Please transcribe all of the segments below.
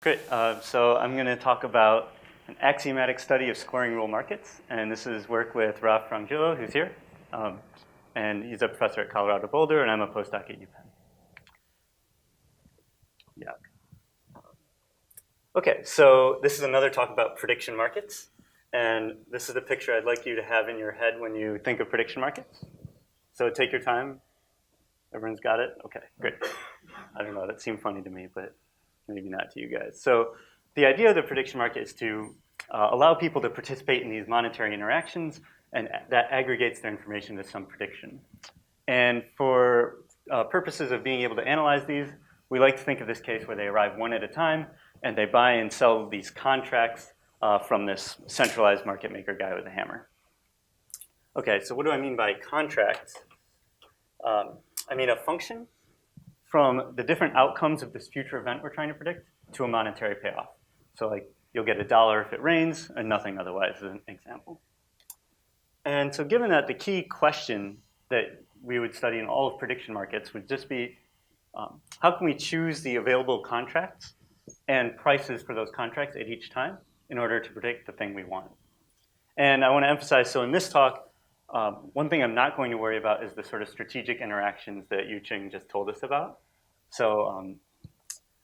Great. So I'm going to talk about an axiomatic study of scoring rule markets. And this is work with Ralph Frangillo, who's here. And he's a professor at Colorado Boulder, and I'm a postdoc at UPenn. Yeah. OK, so this is another talk about prediction markets. And this is the picture I'd like you to have in your head when you think of prediction markets. So take your time. Everyone's got it? OK, great. I don't know. That seemed funny to me, but maybe not to you guys. So the idea of the prediction market is to allow people to participate in these monetary interactions, and that aggregates their information to some prediction. And for purposes of being able to analyze these, we like to think of this case where they arrive one at a time, and they buy and sell these contracts from this centralized market maker guy with a hammer. OK, so what do I mean by contracts? I mean a function from the different outcomes of this future event we're trying to predict to a monetary payoff. So like you'll get $1 if it rains and nothing otherwise, as an example. And so given that, the key question that we would study in all of prediction markets would just be, how can we choose the available contracts and prices for those contracts at each time in order to predict the thing we want? And I want to emphasize, so in this talk, one thing I'm not going to worry about is the sort of strategic interactions that Yu-Ching just told us about. So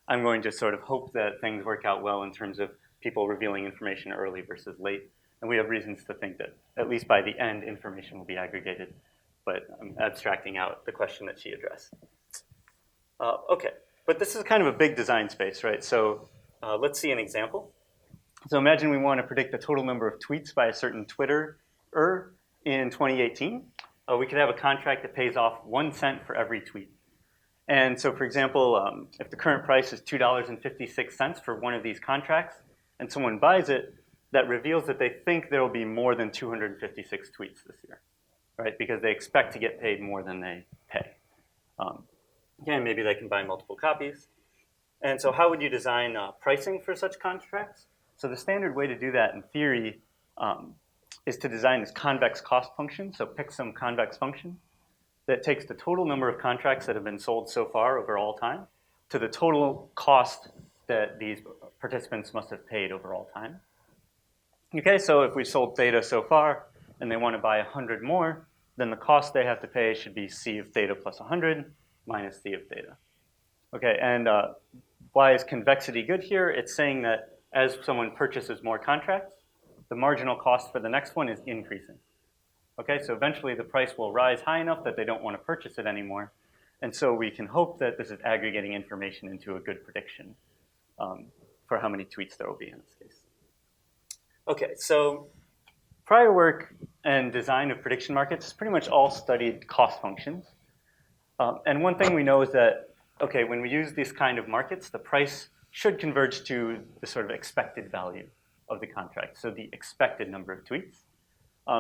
I'm going to sort of hope that things work out well in terms of people revealing information early versus late. And we have reasons to think that at least by the end, information will be aggregated. But I'm abstracting out the question that she addressed. OK, but this is kind of a big design space, right? So let's see an example. So imagine we want to predict the total number of tweets by a certain Twitterer in 2018. We could have a contract that pays off 1 cent for every tweet. And so, for example, if the current price is $2.56 for one of these contracts, and someone buys it, that reveals that they think there will be more than 256 tweets this year, right? Because they expect to get paid more than they pay. Again, maybe they can buy multiple copies. And so how would you design pricing for such contracts? So the standard way to do that in theory is to design this convex cost function. So pick some convex function that takes the total number of contracts that have been sold so far over all time to the total cost that these participants must have paid over all time. OK, so if we sold theta so far and they want to buy 100 more, then the cost they have to pay should be C of theta plus 100 minus C of theta. OK, and why is convexity good here? It's saying that as someone purchases more contracts, the marginal cost for the next one is increasing. OK, so eventually the price will rise high enough that they don't want to purchase it anymore. And so we can hope that this is aggregating information into a good prediction for how many tweets there will be in this case. OK, so prior work and design of prediction markets has pretty much all studied cost functions. And one thing we know is that, OK, when we use these kind of markets, the price should converge to the sort of expected value of the contract, so the expected number of tweets.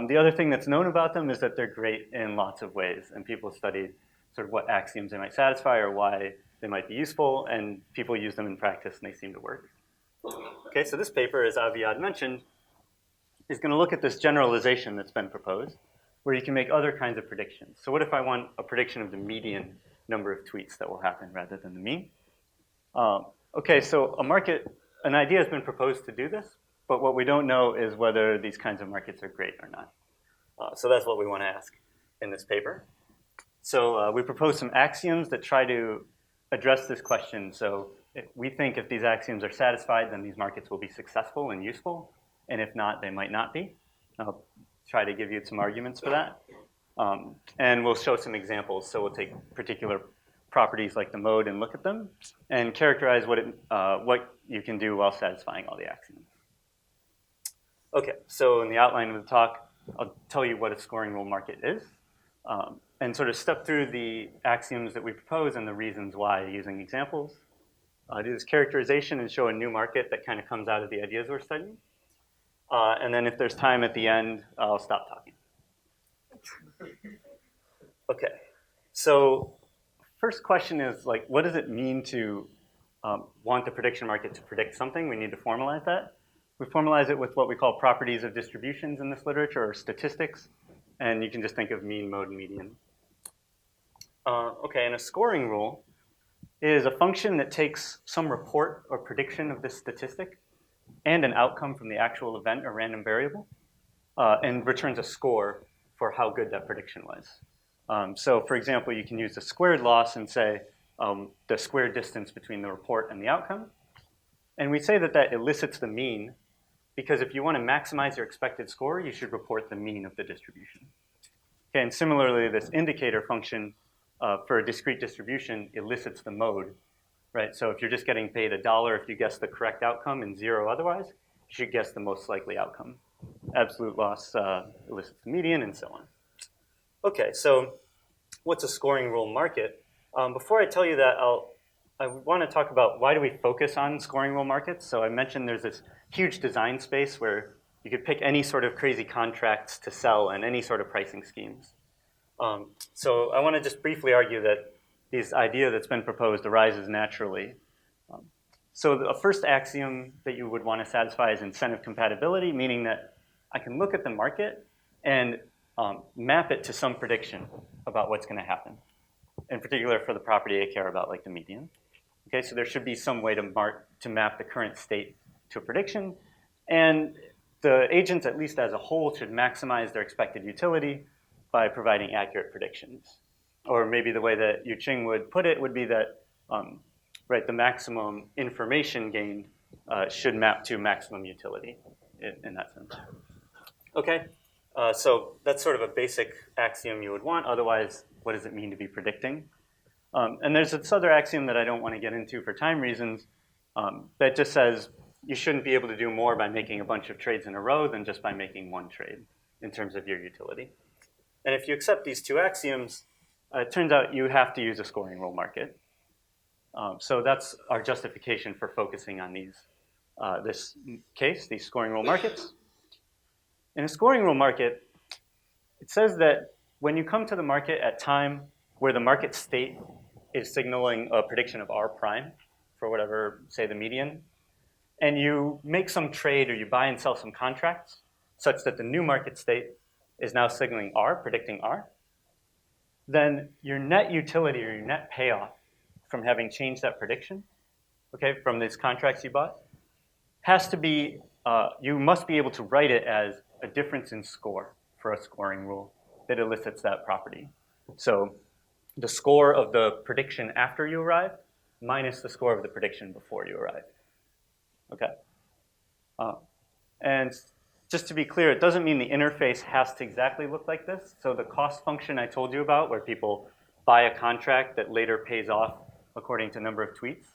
The other thing that's known about them is that they're great in lots of ways, and people studied sort of what axioms they might satisfy or why they might be useful, and people use them in practice, and they seem to work. OK, so this paper, as Aviad mentioned, is going to look at this generalization that's been proposed, where you can make other kinds of predictions. So what if I want a prediction of the median number of tweets that will happen rather than the mean? OK, so an idea has been proposed to do this, but what we don't know is whether these kinds of markets are great or not. So that's what we want to ask in this paper. So we propose some axioms that try to address this question. So we think if these axioms are satisfied, then these markets will be successful and useful. And if not, they might not be. I'll try to give you some arguments for that. And we'll show some examples. So we'll take particular properties like the mode and look at them and characterize what you can do while satisfying all the axioms. OK, so in the outline of the talk, I'll tell you what a scoring rule market is and sort of step through the axioms that we propose and the reasons why using examples. Do this characterization and show a new market that kind of comes out of the ideas we're studying. And then if there's time at the end, I'll stop talking. OK, so first question is, like, what does it mean to want the prediction market to predict something? We need to formalize that. We formalize it with what we call properties of distributions in this literature, or statistics. And you can just think of mean, mode, and median. OK, and a scoring rule is a function that takes some report or prediction of this statistic and an outcome from the actual event or random variable, and returns a score for how good that prediction was. So for example, you can use the squared loss and say the square distance between the report and the outcome. And we say that that elicits the mean, because if you want to maximize your expected score, you should report the mean of the distribution. Okay, and similarly, this indicator function for a discrete distribution elicits the mode, right? So if you're just getting paid $1 if you guess the correct outcome and 0 otherwise, you should guess the most likely outcome. Absolute loss elicits the median, and so on. Okay, so what's a scoring rule market? Before I tell you that, I want to talk about why do we focus on scoring rule markets. So I mentioned there's this huge design space where you could pick any sort of crazy contracts to sell and any sort of pricing schemes. So I want to just briefly argue that this idea that's been proposed arises naturally. So the first axiom that you would want to satisfy is incentive compatibility, meaning that I can look at the market and map it to some prediction about what's going to happen. In particular, for the property I care about, like the median. Okay, so there should be some way to map the current state to a prediction. And the agents, at least as a whole, should maximize their expected utility by providing accurate predictions. Or maybe the way that Yu-Ching would put it would be that right, the maximum information gained should map to maximum utility in that sense. Okay, so that's sort of a basic axiom you would want. Otherwise, what does it mean to be predicting? And there's this other axiom that I don't want to get into for time reasons that just says you shouldn't be able to do more by making a bunch of trades in a row than just by making one trade in terms of your utility. And if you accept these two axioms, it turns out you have to use a scoring rule market. So that's our justification for focusing on this case, these scoring rule markets. In a scoring rule market, it says that when you come to the market at time where the market state is signaling a prediction of R prime for whatever, say, the median, and you make some trade or you buy and sell some contracts such that the new market state is now signaling R, predicting R, then your net utility or your net payoff from having changed that prediction, okay, from these contracts you bought, has to be, you must be able to write it as a difference in score for a scoring rule that elicits that property. So the score of the prediction after you arrive minus the score of the prediction before you arrive. Okay. And just to be clear, it doesn't mean the interface has to exactly look like this. So the cost function I told you about, where people buy a contract that later pays off according to number of tweets,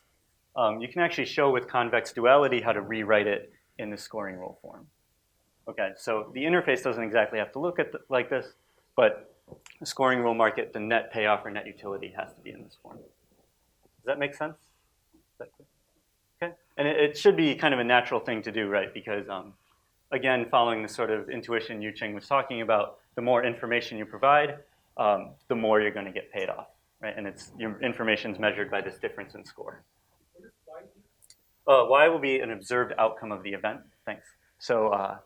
you can actually show with convex duality how to rewrite it in the scoring rule form. Okay, so the interface doesn't exactly have to look like this, but the scoring rule market, the net payoff or net utility has to be in this form. Does that make sense? Is that clear? Okay, and it should be kind of a natural thing to do, right? Because again, following the sort of intuition Yu-Ching was talking about, the more information you provide, the more you're going to get paid off, right? And your information's measured by this difference in score. What is Y? Y will be an observed outcome of the event. Thanks. So,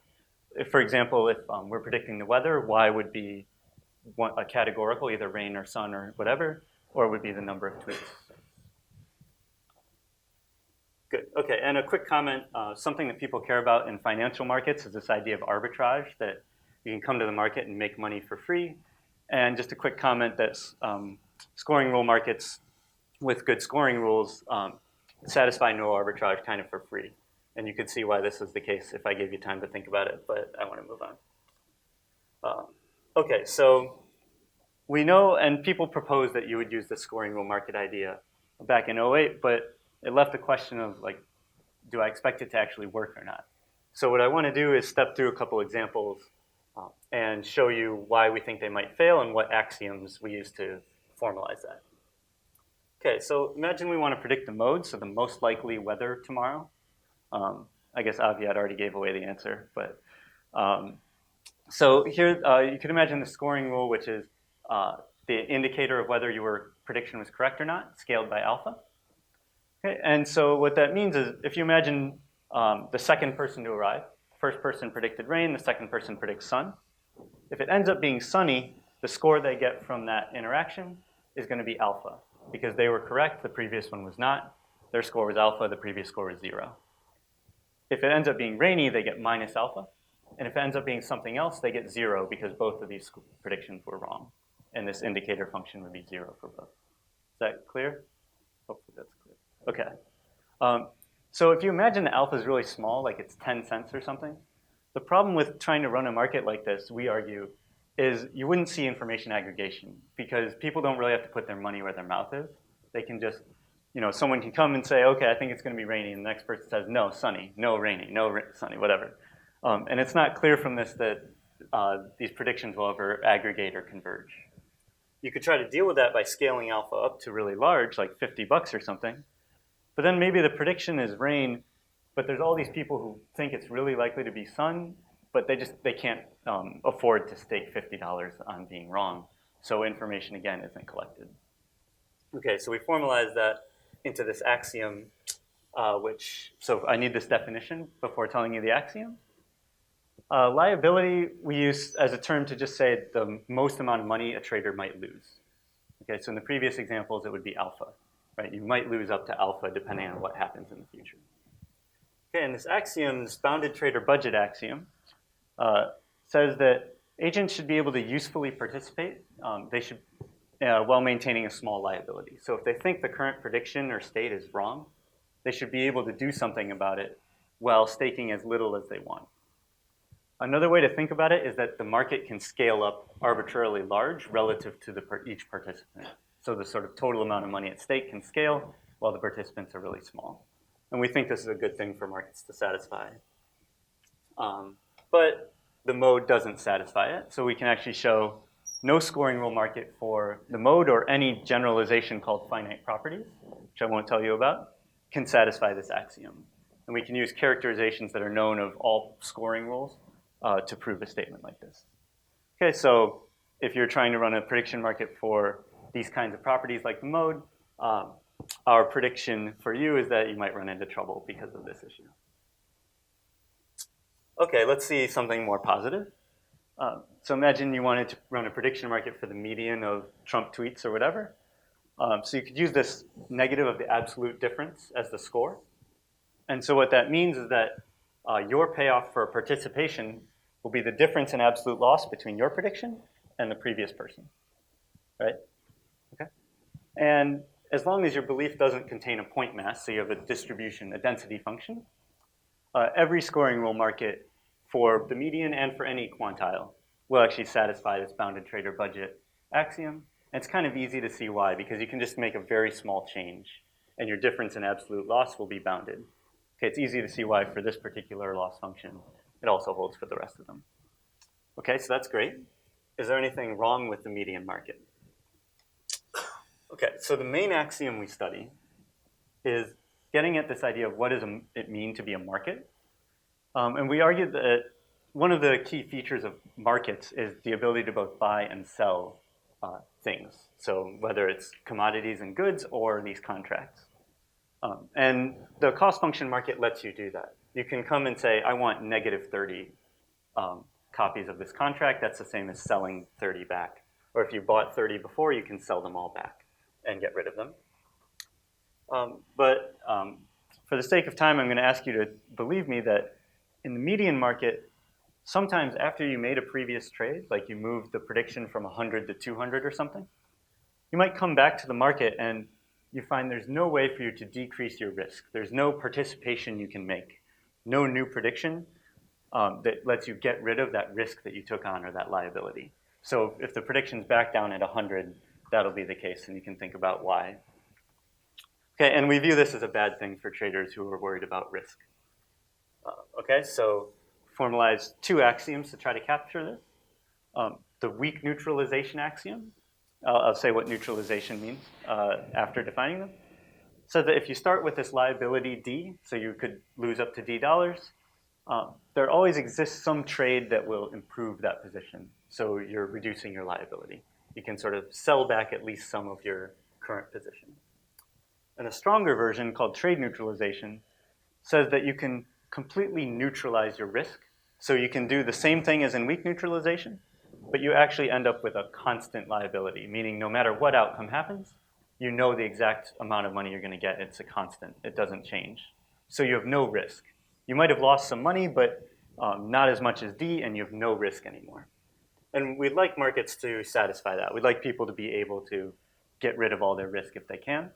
if, for example, if we're predicting the weather, Y would be a categorical, either rain or sun or whatever, or it would be the number of tweets. Good. Okay, and a quick comment. Something that people care about in financial markets is this idea of arbitrage, that you can come to the market and make money for free. And just a quick comment that scoring rule markets with good scoring rules satisfy no arbitrage kind of for free. And you could see why this is the case if I gave you time to think about it, but I want to move on. Okay, so we know, and people proposed that you would use the scoring rule market idea back in 2008, but it left the question of, like, do I expect it to actually work or not? So what I want to do is step through a couple examples and show you why we think they might fail and what axioms we use to formalize that. Okay, so imagine we want to predict the mode, so the most likely weather tomorrow. I guess Aviad already gave away the answer, but so here you can imagine the scoring rule, which is the indicator of whether your prediction was correct or not, scaled by alpha. Okay, and so what that means is if you imagine the second person to arrive, first person predicted rain, the second person predicts sun. If it ends up being sunny, the score they get from that interaction is going to be alpha. because they were correct, the previous one was not. Their score was alpha, the previous score was 0. If it ends up being rainy, they get minus alpha. And if it ends up being something else, they get 0 because both of these predictions were wrong. And this indicator function would be 0 for both. Is that clear? Hopefully that's clear. Okay. So if you imagine the alpha is really small, like it's 10 cents or something, the problem with trying to run a market like this, we argue, is you wouldn't see information aggregation because people don't really have to put their money where their mouth is. They can just, someone can come and say, okay, I think it's going to be rainy, and the next person says, no, sunny, no, rainy, no, sunny, whatever. And it's not clear from this that these predictions will ever aggregate or converge. You could try to deal with that by scaling alpha up to really large, like $50 or something. But then maybe the prediction is rain, but there's all these people who think it's really likely to be sun, but they can't afford to stake $50 on being wrong. So information, again, isn't collected. Okay, so we formalize that into this axiom, so I need this definition before telling you the axiom. Liability we use as a term to just say the most amount of money a trader might lose. Okay, so in the previous examples, it would be alpha, right? You might lose up to alpha depending on what happens in the future. Okay, and this axiom, this bounded trader budget axiom, says that agents should be able to usefully participate. They should, while maintaining a small liability. So if they think the current prediction or state is wrong, they should be able to do something about it while staking as little as they want. Another way to think about it is that the market can scale up arbitrarily large relative to each participant. So the sort of total amount of money at stake can scale while the participants are really small. And we think this is a good thing for markets to satisfy. But the mode doesn't satisfy it. So we can actually show no scoring rule market for the mode or any generalization called finite properties, which I won't tell you about, can satisfy this axiom. And we can use characterizations that are known of all scoring rules to prove a statement like this. Okay, so if you're trying to run a prediction market for these kinds of properties like the mode, our prediction for you is that you might run into trouble because of this issue. Okay, let's see something more positive. So imagine you wanted to run a prediction market for the median of Trump tweets or whatever. So you could use this negative of the absolute difference as the score. And so what that means is that your payoff for participation will be the difference in absolute loss between your prediction and the previous person, right? Okay. And as long as your belief doesn't contain a point mass, so you have a distribution, a density function, every scoring rule market for the median and for any quantile will actually satisfy this bounded trader budget axiom. And it's kind of easy to see why, because you can just make a very small change, and your difference in absolute loss will be bounded. Okay, it's easy to see why for this particular loss function, it also holds for the rest of them. Okay, so that's great. Is there anything wrong with the median market? Okay, so the main axiom we study is getting at this idea of what does it mean to be a market. And we argued that one of the key features of markets is the ability to both buy and sell things. So whether it's commodities and goods or these contracts. And the cost function market lets you do that. You can come and say, I want negative 30 copies of this contract. That's the same as selling 30 back. Or if you bought 30 before, you can sell them all back and get rid of them. But for the sake of time, I'm going to ask you to believe me that in the median market, sometimes after you made a previous trade, like you moved the prediction from 100 to 200 or something, you might come back to the market and you find there's no way for you to decrease your risk. There's no participation you can make, no new prediction that lets you get rid of that risk that you took on or that liability. So if the prediction's back down at 100, that'll be the case, and you can think about why. Okay, and we view this as a bad thing for traders who are worried about risk. Okay, so formalize two axioms to try to capture this. The weak neutralization axiom. I'll say what neutralization means after defining them. So that if you start with this liability D, so you could lose up to D dollars, there always exists some trade that will improve that position. So you're reducing your liability. You can sort of sell back at least some of your current position. And a stronger version called trade neutralization says that you can completely neutralize your risk. So you can do the same thing as in weak neutralization, but you actually end up with a constant liability, meaning no matter what outcome happens, you know the exact amount of money you're going to get. It's a constant. It doesn't change. So you have no risk. You might have lost some money, but not as much as D, and you have no risk anymore. And we'd like markets to satisfy that. We'd like people to be able to get rid of all their risk if they can.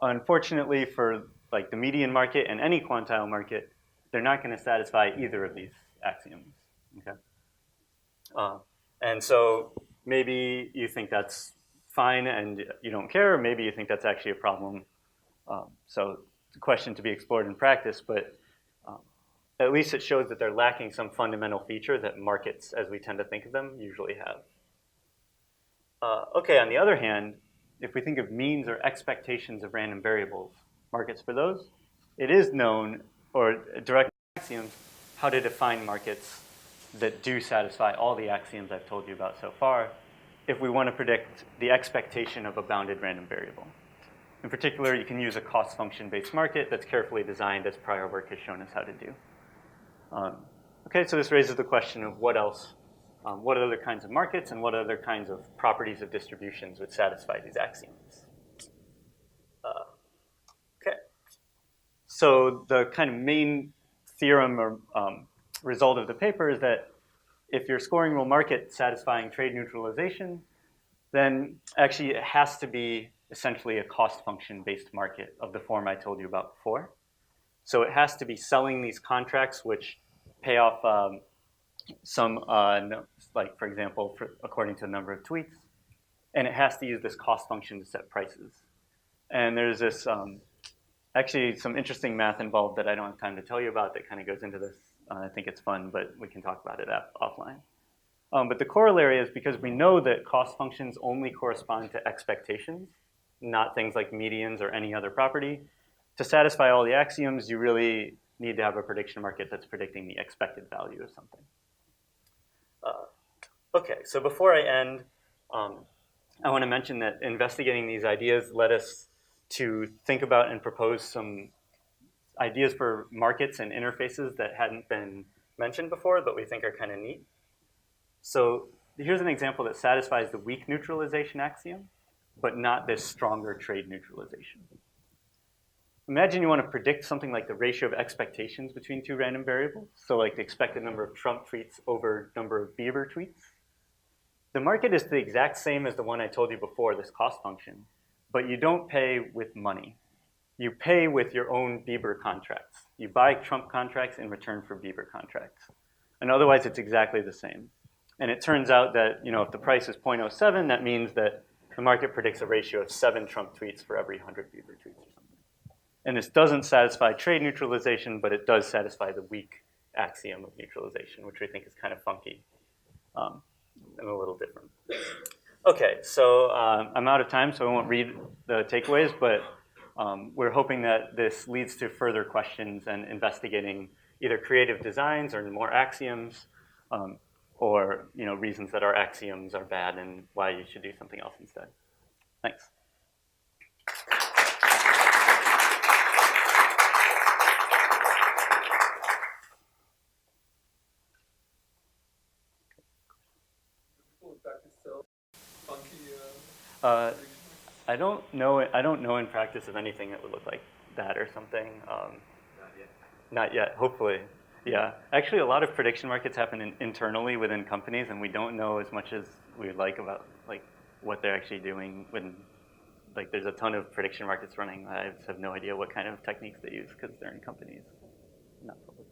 Unfortunately, for like the median market and any quantile market, they're not going to satisfy either of these axioms. Okay? And so maybe you think that's fine and you don't care, or maybe you think that's actually a problem. So it's a question to be explored in practice, but at least it shows that they're lacking some fundamental feature that markets, as we tend to think of them, usually have. Okay, on the other hand, if we think of means or expectations of random variables, markets for those, it is known, or direct axioms, how to define markets that do satisfy all the axioms I've told you about so far if we want to predict the expectation of a bounded random variable. In particular, you can use a cost function-based market that's carefully designed, as prior work has shown us how to do. Okay, so this raises the question of what else, what other kinds of markets and what other kinds of properties of distributions would satisfy these axioms. Okay, so the kind of main theorem or result of the paper is that if your scoring rule market satisfying trade neutralization, then actually it has to be essentially a cost function-based market of the form I told you about before. So it has to be selling these contracts which pay off some, like for example, according to the number of tweets. And it has to use this cost function to set prices. And there's this, actually some interesting math involved that I don't have time to tell you about that kind of goes into this. I think it's fun, but we can talk about it offline. But the corollary is because we know that cost functions only correspond to expectations, not things like medians or any other property. To satisfy all the axioms, you really need to have a prediction market that's predicting the expected value of something. Okay, so before I end, I want to mention that investigating these ideas led us to think about and propose some ideas for markets and interfaces that hadn't been mentioned before, but we think are kind of neat. So here's an example that satisfies the weak neutralization axiom, but not this stronger trade neutralization. Imagine you want to predict something like the ratio of expectations between two random variables, so like the expected number of Trump tweets over number of Bieber tweets. The market is the exact same as the one I told you before, this cost function, but you don't pay with money. You pay with your own Bieber contracts. You buy Trump contracts in return for Bieber contracts. And otherwise, it's exactly the same. And it turns out that if the price is 0.07, that means that the market predicts a ratio of 7 Trump tweets for every 100 Bieber tweets or something. And this doesn't satisfy trade neutralization, but it does satisfy the weak axiom of neutralization, which we think is kind of funky and a little different. Okay, so I'm out of time, so I won't read the takeaways, but we're hoping that this leads to further questions and investigating either creative designs or more axioms, or reasons that our axioms are bad and why you should do something else instead. Thanks. I don't know in practice of anything that would look like that or something. Not yet. Not yet, hopefully. Yeah, actually a lot of prediction markets happen internally within companies, and we don't know as much as we would like about what they're actually doing when there's a ton of prediction markets running. I have no idea what kind of techniques they use because they're in companies, not public.